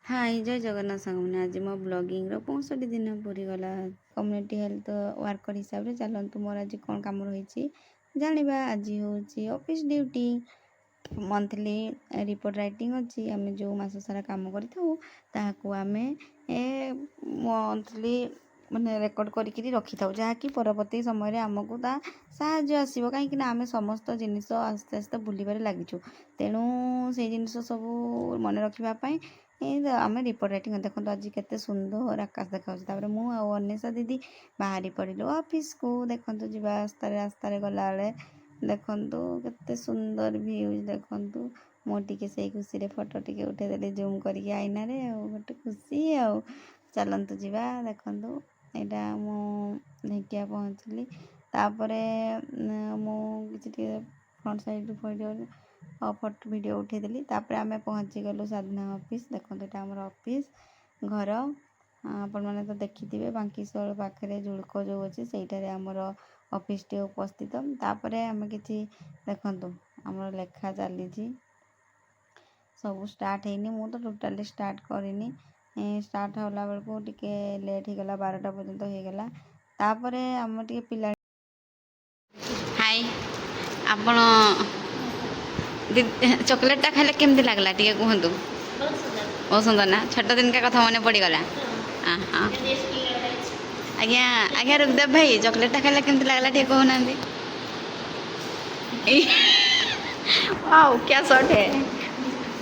हाय जय जगन्नाथ सामने आज मो ब्लॉगिंग 65 दिन पूरी गला कम्युनिटी हेल्थ वर्कर हिसाब से चलतु मोर आज कौन कम रही जाना आज हूँ office duty monthly report writing अच्छी आम जो मस सारा कम करें मंथली माने रेकर्ड करके रखी था जहाँकि परवर्ती समय आमको साहय आसो कहीं आम समस्त जिनिस आस्ते आस्ते भूलबार लगिचु तेणु से जिन सब मन रखापी आम रिपोर्ट राइटिंग देखो आज केते सुंदर आकाश देखा मुझे दीदी बाहरी पड़ू ऑफिस को देखो जी रास्तार गला देखु केते सुंदर व्यूज देखु मुझे से खुशी फोटो टे उठेदेली जूम करके आईना गोटे खुशी चलतु जावा देखु यहाँ मुझे पहुँचली तापर मुझे फ्रंट साइड फोटो वीडियो उठेदेली तापर आम पहुँची गलु साधना ऑफिस देखो यहाँ आम ऑफिस घर आपण मैंने तो देखिथे बांकीशल पाखे जुड़क जो अच्छे से आमर ऑफिस टी उपस्थित तापर आम कि देखु आमर लेखा चली सब स्टार्ट होनी मु तो टोटाली स्टार्ट करनी स्टार्ट होला बेलू टिके लेट होगला 12टा पर्यंत होगला तापर आम टे पिला हाय आपण चॉकलेटा खाइले केमती लगला टे कहतु बहुत सुंदर ना छोट दिन का कथा मन पड़गला हाँ आज्ञा आज्ञा रुखदेव भाई चॉकलेटा खाइले केमती लगला टे कहना वाओ क्या शॉट है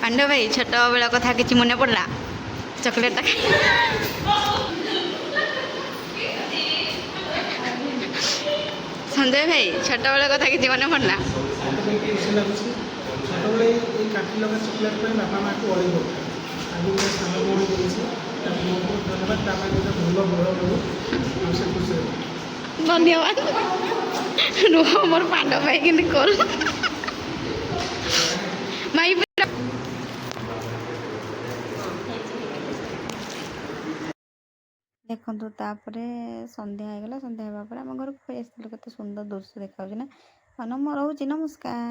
पांडव भाई छोट बेला कथा किसी मन पड़ला चॉकलेटा संजय भाई छोट बेला कथा किसी मन पड़ला धन्यवाद रुह मोर पांडव भाई कि कर माई देखु तापर संध्या होगा संध्या होगा आम घर को फेस केते सुंदर दृश्य देखा ना रोचे नमस्कार।